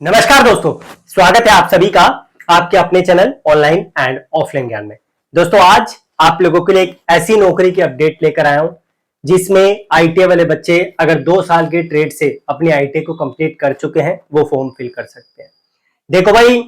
नमस्कार दोस्तों, स्वागत है आप सभी का आपके अपने चैनल ऑनलाइन एंड ऑफलाइन ज्ञान में। दोस्तों आज आप लोगों के लिए एक ऐसी नौकरी की अपडेट लेकर आया हूं जिसमें आईटीआई वाले बच्चे अगर 2 साल के ट्रेड से अपनी आईटीआई को कंप्लीट कर चुके हैं वो फॉर्म फिल कर सकते हैं। देखो भाई,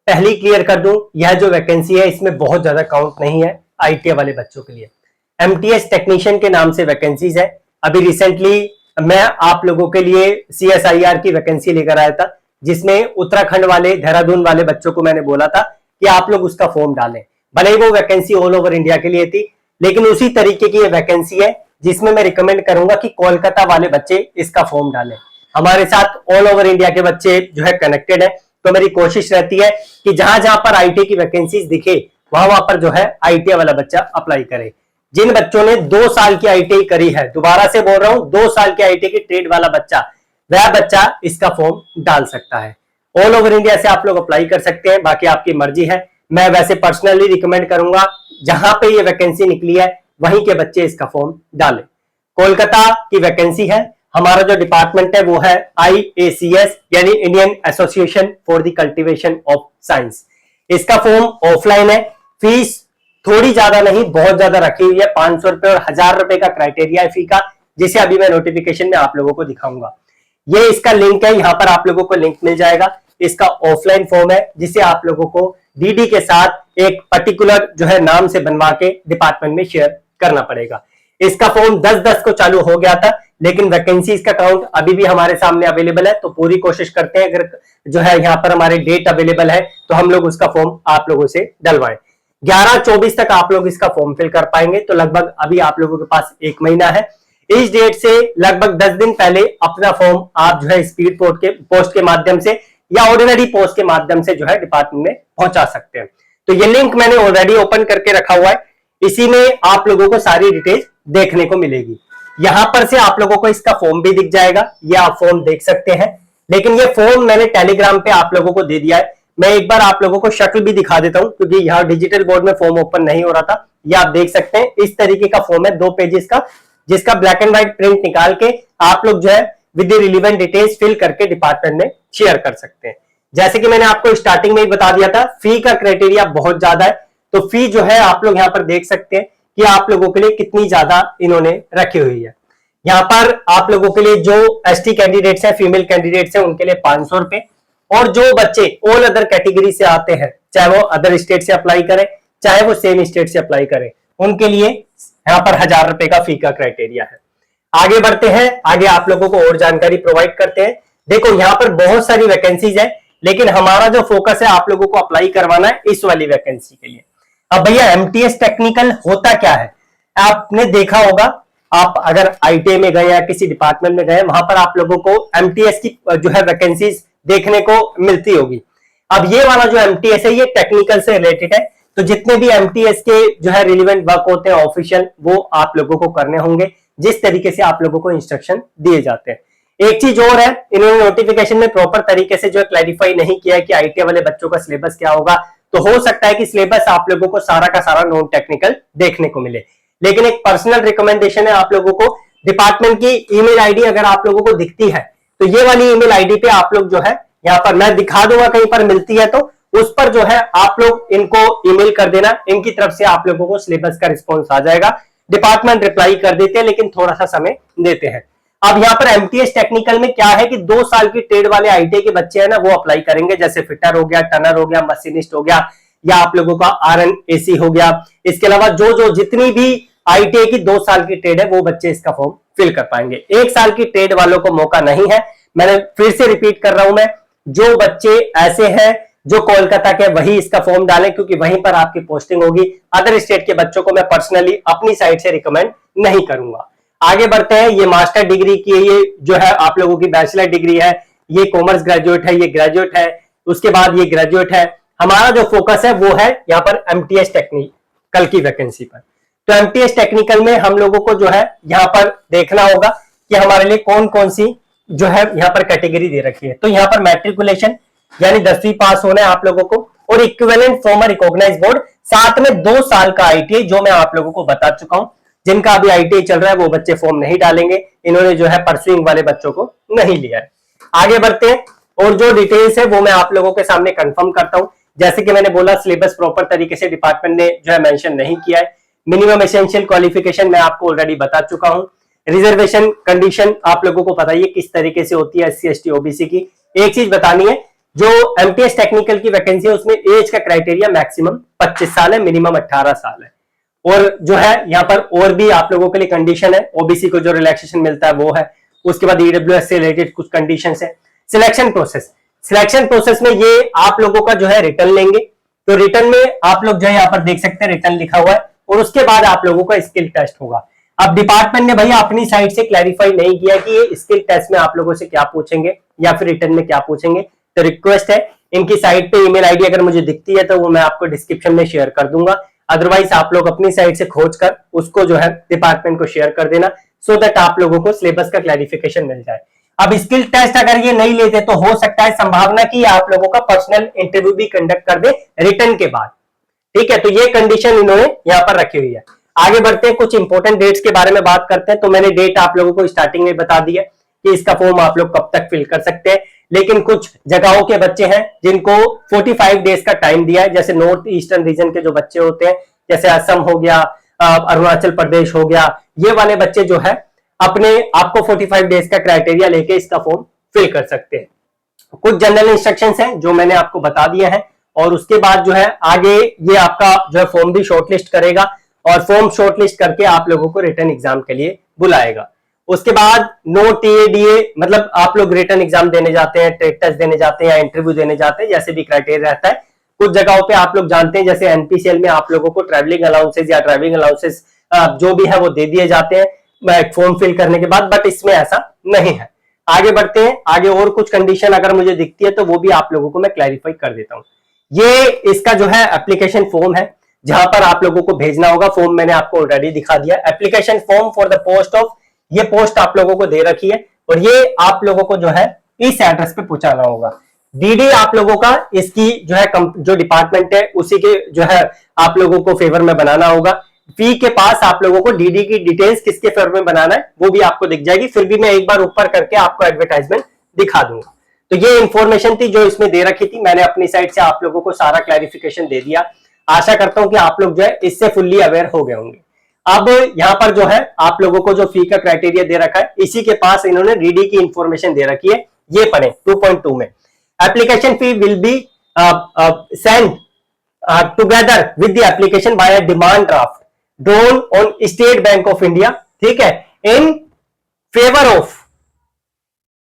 पहले क्लियर कर दूं, यह जो वैकेंसी है इसमें बहुत ज्यादा काउंट नहीं है आईटीआई वाले बच्चों के लिए। एमटीएस टेक्नीशियन के नाम से वैकेंसीज है। अभी रिसेंटली मैं आप लोगों के लिए सीएसआईआर की वैकेंसी लेकर आया था जिसमें उत्तराखंड वाले, देहरादून वाले बच्चों को मैंने बोला था कि आप लोग उसका फॉर्म डालें। भले ही वो वैकेंसी ऑल ओवर इंडिया के लिए थी, लेकिन उसी तरीके की ये वैकेंसी है जिसमें मैं रिकमेंड करूंगा कि कोलकाता वाले बच्चे इसका फॉर्म डालें। हमारे साथ ऑल ओवर इंडिया के बच्चे जो है कनेक्टेड है, तो मेरी कोशिश रहती है कि जहां जहां पर आईटीआई की वैकेंसीज दिखे वहां पर जो है आईटीआई वाला बच्चा अप्लाई करे। जिन बच्चों ने 2 साल की आईटीआई करी है, दोबारा से बोल रहा हूं, 2 साल की आईटीआई की ट्रेड वाला बच्चा, वह बच्चा इसका फॉर्म डाल सकता है। ऑल ओवर इंडिया से आप लोग अप्लाई कर सकते हैं, बाकी आपकी मर्जी है। मैं वैसे पर्सनली रिकमेंड करूंगा जहां पे ये वैकेंसी निकली है वहीं के बच्चे इसका फॉर्म डालें। कोलकाता की वैकेंसी है। हमारा जो डिपार्टमेंट है वो है IACS यानी Indian association for the cultivation of science. इसका फॉर्म ऑफलाइन है। फीस थोड़ी ज्यादा नहीं, बहुत ज्यादा रखी हुई है। 500 रुपए और 1000 रुपए का क्राइटेरिया है फी का, जिसे अभी मैं नोटिफिकेशन में आप लोगों को दिखाऊंगा। ये इसका लिंक है, यहां पर आप लोगों को लिंक मिल जाएगा। इसका ऑफलाइन फॉर्म है जिसे आप लोगों को डीडी के साथ एक पर्टिकुलर जो है नाम से बनवा के डिपार्टमेंट में शेयर करना पड़ेगा। इसका फॉर्म 10/10 को चालू हो गया था, लेकिन वैकेंसी इसका काउंट अभी भी हमारे सामने अवेलेबल है, तो पूरी कोशिश करते हैं अगर जो है यहाँ पर हमारे डेट अवेलेबल है तो हम लोग उसका फॉर्म आप लोगों से डलवाएं। 11-24 तक आप लोग इसका फॉर्म फिल कर पाएंगे, तो लगभग अभी आप लोगों के पास 1 महीना है। इस डेट से लगभग 10 दिन पहले अपना फॉर्म आप जो है स्पीड पोस्ट के माध्यम से या ऑर्डिनरी पोस्ट के माध्यम से जो है डिपार्टमेंट में पहुंचा सकते हैं। तो ये लिंक मैंने ऑलरेडी ओपन करके रखा हुआ है, इसी में आप लोगों को सारी डिटेल देखने को मिलेगी। यहां पर से आप लोगों को इसका फॉर्म भी दिख जाएगा, ये आप फॉर्म देख सकते हैं। लेकिन ये फॉर्म मैंने टेलीग्राम पे आप लोगों को दे दिया है। मैं एक बार आप लोगों को शक्ल भी दिखा देता हूं, क्योंकि यहाँ डिजिटल बोर्ड में फॉर्म ओपन नहीं हो रहा था। ये आप देख सकते हैं, इस तरीके का फॉर्म है 2 पेजेस का, जिसका ब्लैक एंड व्हाइट प्रिंट निकाल के आप लोग जो है with the relevant details fill करके डिपार्टमेंट में शेयर कर सकते हैं। जैसे कि मैंने आपको स्टार्टिंग में ही बता दिया था, फी का क्राइटेरिया बहुत ज्यादा है, तो फी जो है आप लोग यहाँ पर देख सकते हैं कि आप लोगों के लिए कितनी ज्यादा इन्होंने रखी हुई है। यहाँ पर आप लोगों के लिए जो एसटी कैंडिडेट्स हैं, फीमेल कैंडिडेट्स हैं, उनके लिए 500 रुपए, और जो बच्चे ऑल अदर कैटेगरी से आते हैं, चाहे वो अदर स्टेट से अप्लाई करें चाहे वो सेम स्टेट से अप्लाई करें, उनके लिए यहाँ पर 1000 रुपए का फी का क्राइटेरिया है। आगे बढ़ते हैं, आगे आप लोगों को और जानकारी प्रोवाइड करते हैं। देखो यहाँ पर बहुत सारी वैकेंसीज है, लेकिन हमारा जो फोकस है आप लोगों को अप्लाई करवाना है इस वाली वैकेंसी के लिए। अब भैया एमटीएस टेक्निकल होता क्या है? आपने देखा होगा, आप अगर आईटीआई में गए या किसी डिपार्टमेंट में गए, वहां पर आप लोगों को एमटीएस की जो है वैकेंसीज देखने को मिलती होगी। अब ये वाला जो एमटीएस है ये टेक्निकल से रिलेटेड है, तो जितने भी एमटीएस के जो है रिलेवेंट वर्क होते हैं ऑफिशियल, वो आप लोगों को करने होंगे जिस तरीके से आप लोगों को इंस्ट्रक्शन दिए जाते हैं। एक चीज और है, इन्होंने नोटिफिकेशन में प्रॉपर तरीके से जो है क्लैरिफाई नहीं किया है कि आईटीआई वाले बच्चों का सिलेबस क्या होगा, तो हो सकता है कि सिलेबस आप लोगों को सारा का सारा नॉन टेक्निकल देखने को मिले। लेकिन एक पर्सनल रिकमेंडेशन है आप लोगों को, डिपार्टमेंट की ईमेल आईडी अगर आप लोगों को दिखती है तो ये वाली ईमेल आईडी पे आप लोग जो है, यहाँ पर मैं दिखा दूंगा कहीं पर मिलती है, तो उस पर जो है आप लोग इनको ईमेल कर देना, इनकी तरफ से आप लोगों को सिलेबस का रिस्पॉन्स आ जाएगा। डिपार्टमेंट रिप्लाई कर देते हैं, लेकिन थोड़ा सा समय देते हैं। अब यहाँ पर एमटीएस टेक्निकल में क्या है कि 2 साल की ट्रेड वाले आईटीआई के बच्चे हैं ना, वो अप्लाई करेंगे। जैसे फिटर हो गया, टनर हो गया, मशीनिस्ट हो गया, या आप लोगों का RNAC हो गया। इसके अलावा जो जितनी भी आईटीआई की 2 साल की ट्रेड है वो बच्चे इसका फॉर्म फिल कर पाएंगे। 1 साल की ट्रेड वालों को मौका नहीं है। मैंने फिर से रिपीट कर रहा हूं, मैं जो बच्चे ऐसे हैं जो कोलकाता के, वही इसका फॉर्म डालें, क्योंकि वहीं पर आपकी पोस्टिंग होगी। अदर स्टेट के बच्चों को मैं पर्सनली अपनी साइड से रिकमेंड नहीं करूंगा। आगे बढ़ते हैं, ये मास्टर डिग्री की, ये जो है आप लोगों की बैचलर डिग्री है, ये कॉमर्स ग्रेजुएट है, ये ग्रेजुएट है, उसके बाद ये ग्रेजुएट है। हमारा जो फोकस है वो है यहाँ पर एमटीएस टेक्निकल की वैकेंसी पर। तो एमटीएस टेक्निकल में हम लोगों को जो है यहाँ पर देखना होगा कि हमारे लिए कौन कौन सी जो है यहाँ पर कैटेगरी दे रखी है। तो यहाँ पर मैट्रिकुलेशन यानी 10वीं पास होना है आप लोगों को, और equivalent from a recognised board, साथ में 2 साल का आईटीआई, जो मैं आप लोगों को बता चुका हूं। जिनका अभी आईटीआई चल रहा है वो बच्चे फॉर्म नहीं डालेंगे, इन्होंने जो है परसुइंग वाले बच्चों को नहीं लिया है। आगे बढ़ते हैं, और जो डिटेल्स है वो मैं आप लोगों के सामने कंफर्म करता हूं। जैसे कि मैंने बोला, सिलेबस प्रॉपर तरीके से डिपार्टमेंट ने जो है मेंशन नहीं किया है। मिनिमम एसेंशियल क्वालिफिकेशन मैं आपको ऑलरेडी बता चुका हूं। रिजर्वेशन कंडीशन आप लोगों को पता ही है किस तरीके से होती है SC ST OBC की। एक चीज बतानी है, जो MTS टेक्निकल की वैकेंसी है उसमें एज का क्राइटेरिया मैक्सिमम 25 साल है, मिनिमम 18 साल है। और जो है यहाँ पर और भी आप लोगों के लिए कंडीशन है, OBC को जो रिलैक्सेशन मिलता है वो है। उसके बाद EWS से रिलेटेड कुछ कंडीशन है। सिलेक्शन प्रोसेस में ये आप लोगों का जो है रिटर्न लेंगे, तो रिटर्न में आप लोग जो है यहाँ पर देख सकते हैं रिटर्न लिखा हुआ है, और उसके बाद आप लोगों का स्किल टेस्ट होगा। अब डिपार्टमेंट ने भैया अपनी साइड से क्लैरिफाई नहीं किया कि ये स्किल टेस्ट में आप लोगों से क्या पूछेंगे या फिर रिटर्न में क्या पूछेंगे। तो रिक्वेस्ट है, इनकी साइट पे ईमेल आईडी अगर मुझे दिखती है तो वो मैं आपको डिस्क्रिप्शन में शेयर कर दूंगा, अदरवाइज आप लोग अपनी साइड से खोज कर उसको जो है डिपार्टमेंट को शेयर कर देना, सो दैट आप लोगों को सिलेबस का क्लैरिफिकेशन मिल जाए। अब स्किल टेस्ट अगर ये नहीं लेते तो हो सकता है संभावना कि आप लोगों का पर्सनल इंटरव्यू भी कंडक्ट कर दे रिटर्न के बाद। ठीक है, तो ये कंडीशन इन्होंने यहाँ पर रखी हुई है। आगे बढ़ते हैं, कुछ इंपॉर्टेंट डेट्स के बारे में बात करते हैं। तो मैंने डेट आप लोगों को स्टार्टिंग में बता दी है कि इसका फॉर्म आप लोग कब तक फिल कर सकते हैं, लेकिन कुछ जगहों के बच्चे हैं जिनको 45 डेज का टाइम दिया है। जैसे नॉर्थ ईस्टर्न रीजन के जो बच्चे होते हैं, जैसे असम हो गया, अरुणाचल प्रदेश हो गया, ये वाले बच्चे जो है अपने आपको 45 डेज का क्राइटेरिया लेके इसका फॉर्म फिल कर सकते हैं। कुछ जनरल इंस्ट्रक्शंस हैं जो मैंने आपको बता दिए हैं, और उसके बाद जो है आगे ये आपका जो है फॉर्म भी शॉर्टलिस्ट करेगा, और फॉर्म शॉर्टलिस्ट करके आप लोगों को रिटर्न एग्जाम के लिए बुलाएगा। उसके बाद नो TADA, मतलब आप लोग रिटर्न एग्जाम देने जाते हैं, ट्रेक टेस्ट देने जाते हैं या इंटरव्यू देने जाते हैं, जैसे भी क्राइटेरिया रहता है। कुछ जगहों पे आप लोग जानते हैं, जैसे NPCL में आप लोगों को ट्रैवलिंग अलाउंसेस या ड्राइविंग अलाउंसेस जो भी है वो दे दिए जाते हैं फॉर्म फिल करने के बाद, बट इसमें ऐसा नहीं है। आगे बढ़ते हैं, आगे और कुछ कंडीशन अगर मुझे दिखती है तो वो भी आप लोगों को मैं क्लैरिफाई कर देता हूं। ये इसका जो है एप्लीकेशन फॉर्म है जहां पर आप लोगों को भेजना होगा। फॉर्म मैंने आपको ऑलरेडी दिखा दिया, application form for the post of, ये पोस्ट आप लोगों को दे रखी है, और ये आप लोगों को जो है इस एड्रेस पे पहुंचाना होगा। DD आप लोगों का इसकी जो है जो डिपार्टमेंट है उसी के जो है आप लोगों को फेवर में बनाना होगा। फी के पास आप लोगों को DD की डिटेल्स किसके फेवर में बनाना है वो भी आपको दिख जाएगी, फिर भी मैं एक बार ऊपर करके आपको एडवर्टाइजमेंट दिखा दूंगा। तो ये इंफॉर्मेशन थी जो इसमें दे रखी थी, मैंने अपनी साइड से आप लोगों को सारा क्लैरिफिकेशन दे दिया। आशा करता हूं कि आप लोग जो है इससे फुल्ली अवेयर हो गए होंगे। अब यहाँ पर जो है आप लोगों को जो फी का क्राइटेरिया दे रखा है, इसी के पास इन्होंने DD की इंफॉर्मेशन दे रखी है, ये पढ़े 2.2 में। Application fee will be send together with the application by demand draft drawn on state bank of India, ठीक है, इन फेवर ऑफ,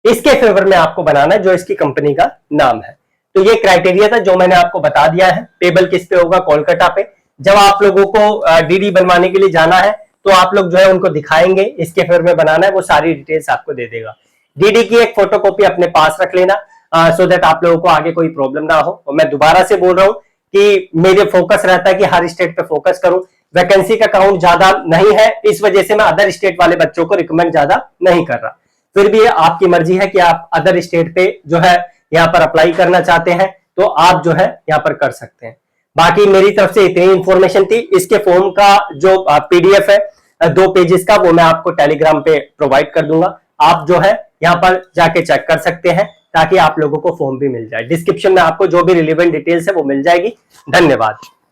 इसके फेवर में आपको बनाना है जो इसकी कंपनी का नाम है। तो ये क्राइटेरिया था जो मैंने आपको बता दिया है। पेबल किस पे होगा? कोलकाता पे। जब आप लोगों को DD बनवाने के लिए जाना है तो आप लोग जो है उनको दिखाएंगे इसके फेवर में बनाना है, वो सारी डिटेल्स आपको दे देगा। DD की एक फोटोकॉपी अपने पास रख लेना, सो दैट आप लोगों को आगे कोई प्रॉब्लम ना हो। और मैं दोबारा से बोल रहा हूं कि मेरे फोकस रहता है कि हर स्टेट पे फोकस करूं। वैकेंसी का काउंट ज्यादा नहीं है, इस वजह से मैं अदर स्टेट वाले बच्चों को रिकमेंड ज्यादा नहीं कर रहा। फिर भी आपकी मर्जी है कि आप अदर स्टेट पे जो है यहाँ पर अप्लाई करना चाहते हैं तो आप जो है यहाँ पर कर सकते हैं। बाकी मेरी तरफ से इतनी इंफॉर्मेशन थी। इसके फॉर्म का जो PDF है 2 पेजेस का, वो मैं आपको टेलीग्राम पे प्रोवाइड कर दूंगा। आप जो है यहाँ पर जाके चेक कर सकते हैं ताकि आप लोगों को फॉर्म भी मिल जाए। डिस्क्रिप्शन में आपको जो भी रिलेवेंट डिटेल्स है वो मिल जाएगी। धन्यवाद।